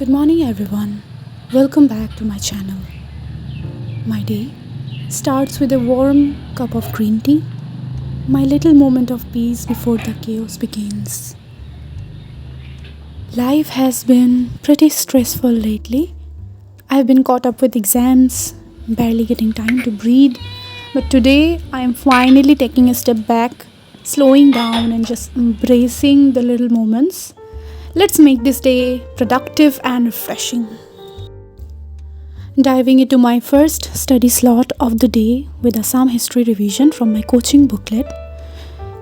Good morning, everyone. Welcome back to my channel. My day starts with a warm cup of green tea, my little moment of peace before the chaos begins. Life has been pretty stressful lately. I've been caught up with exams, barely getting time to breathe, but today I am finally taking a step back, slowing down, and just embracing the little moments. Let's make this day productive and refreshing. Diving into my first study slot of the day with Assam history revision from my coaching booklet.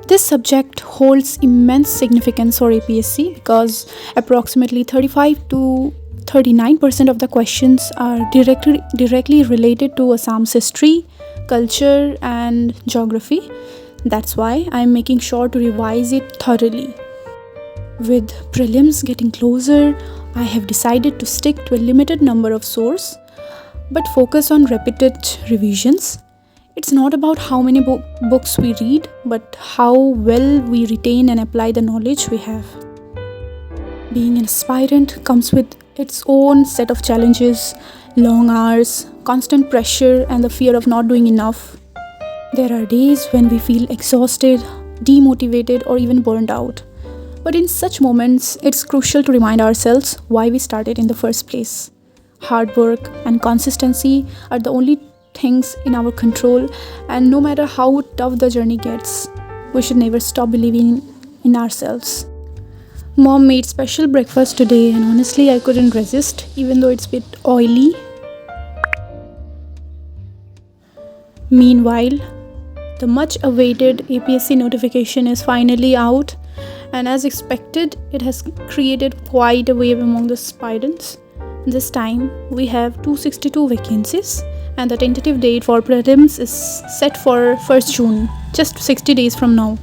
This subject holds immense significance for APSC because approximately 35 to 39% of the questions are directly related to Assam's history, culture, and geography. That's why I'm making sure to revise it thoroughly. With prelims getting closer, I have decided to stick to a limited number of sources but focus on repeated revisions. It's not about how many books we read, but how well we retain and apply the knowledge we have. Being an aspirant comes with its own set of challenges, long hours, constant pressure, and the fear of not doing enough. There are days when we feel exhausted, demotivated, or even burned out. But in such moments, it's crucial to remind ourselves why we started in the first place. Hard work and consistency are the only things in our control, and no matter how tough the journey gets, we should never stop believing in ourselves. Mom made special breakfast today, and honestly, I couldn't resist, even though it's a bit oily. Meanwhile, the much awaited APSC notification is finally out, and as expected, it has created quite a wave among the aspirants. This time, we have 262 vacancies, and the tentative date for prelims is set for 1st June, just 60 days from now.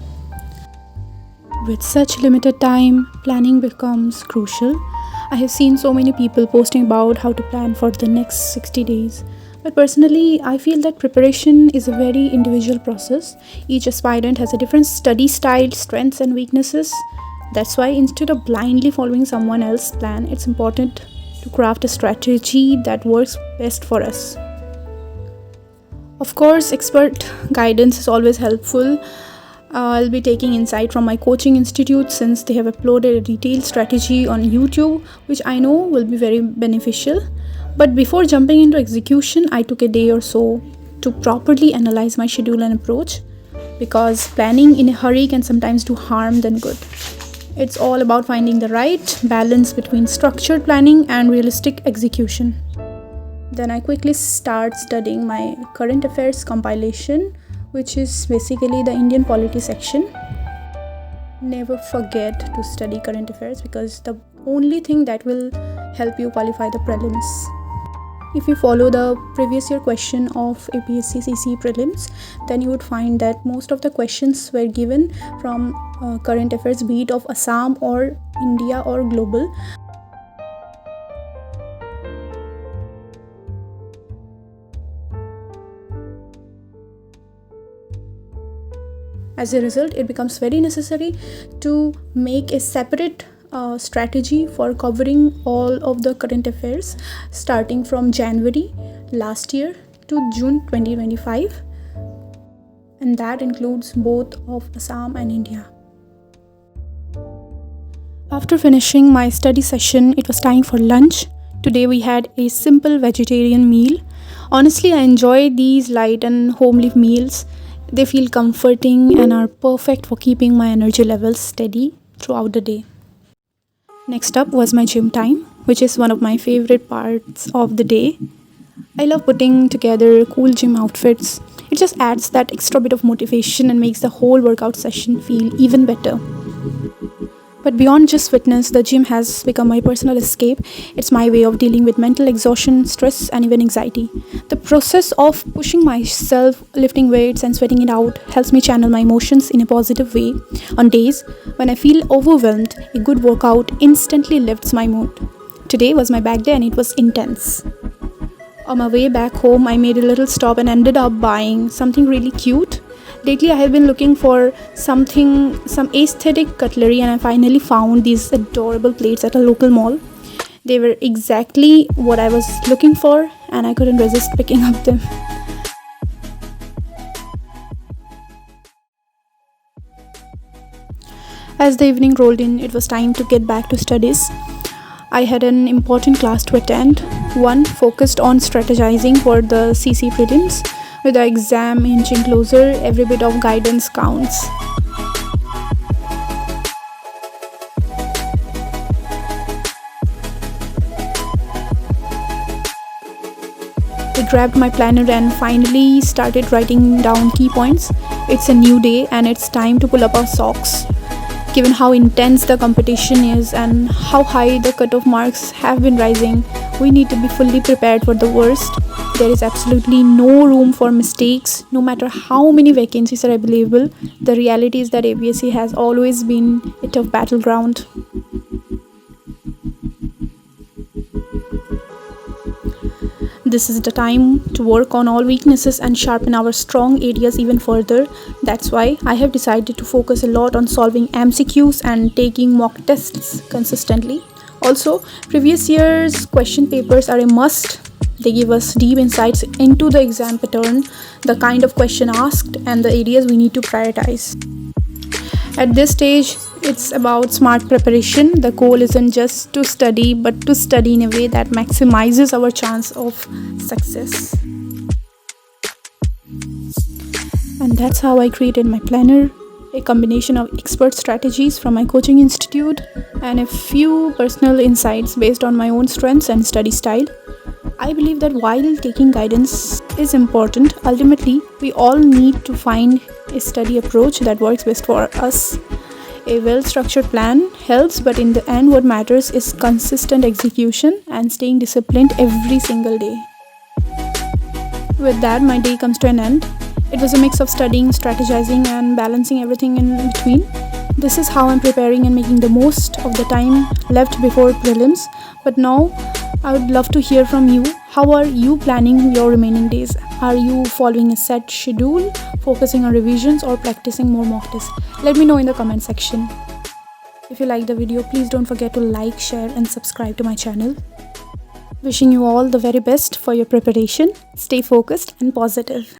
With such limited time, planning becomes crucial. I have seen so many people posting about how to plan for the next 60 days. But personally, I feel that preparation is a very individual process. Each aspirant has a different study style, strengths, and weaknesses. That's why instead of blindly following someone else's plan, it's important to craft a strategy that works best for us. Of course, expert guidance is always helpful. I'll be taking insight from my coaching institute since they have uploaded a detailed strategy on YouTube, which I know will be very beneficial. But before jumping into execution, I took a day or so to properly analyze my schedule and approach, because planning in a hurry can sometimes do harm than good. It's all about finding the right balance between structured planning and realistic execution. Then I quickly start studying my current affairs compilation, which is basically the Indian polity section. Never forget to study current affairs because the only thing that will help you qualify the prelims. If you follow the previous year question of APSC CCE Prelims, then you would find that most of the questions were given from current affairs, be it of Assam or India or global. As a result, it becomes very necessary to make a separate strategy for covering all of the current affairs starting from January last year to June 2025, and that includes both of Assam and India. After finishing my study session, it was time for lunch. Today we had a simple vegetarian meal. Honestly, I enjoy these light and homely meals. They feel comforting and are perfect for keeping my energy levels steady throughout the day. Next up was my gym time, which is one of my favorite parts of the day. I love putting together cool gym outfits. It just adds that extra bit of motivation and makes the whole workout session feel even better. But beyond just fitness, the gym has become my personal escape. It's my way of dealing with mental exhaustion, stress, and even anxiety. The process of pushing myself, lifting weights, and sweating it out helps me channel my emotions in a positive way. On days when I feel overwhelmed, a good workout instantly lifts my mood. Today was my back day and it was intense. On my way back home, I made a little stop and ended up buying something really cute. Lately, I have been looking for some aesthetic cutlery, and I finally found these adorable plates at a local mall. They were exactly what I was looking for, and I couldn't resist picking up them. As the evening rolled in, it was time to get back to studies. I had an important class to attend, one focused on strategizing for the CCE Prelims. With the exam inching closer, every bit of guidance counts. I grabbed my planner and finally started writing down key points. It's a new day and it's time to pull up our socks. Given how intense the competition is and how high the cutoff marks have been rising, we need to be fully prepared for the worst. There is absolutely no room for mistakes, no matter how many vacancies are available. The reality is that APSC has always been a tough battleground. This is the time to work on all weaknesses and sharpen our strong areas even further. That's why I have decided to focus a lot on solving MCQs and taking mock tests consistently. Also, previous year's question papers are a must. They give us deep insights into the exam pattern, the kind of question asked, and the areas we need to prioritize. At this stage, it's about smart preparation. The goal isn't just to study, but to study in a way that maximizes our chance of success. And that's how I created my planner, a combination of expert strategies from my coaching institute and a few personal insights based on my own strengths and study style. I believe that while taking guidance is important, ultimately we all need to find a study approach that works best for us. A well-structured plan helps, but in the end what matters is consistent execution and staying disciplined every single day. With that, my day comes to an end. It was a mix of studying, strategizing, and balancing everything in between. This is how I'm preparing and making the most of the time left before prelims. But now, I would love to hear from you. How are you planning your remaining days? Are you following a set schedule, focusing on revisions, or practicing more mock tests? Let me know in the comment section. If you like the video, please don't forget to like, share, and subscribe to my channel. Wishing you all the very best for your preparation. Stay focused and positive.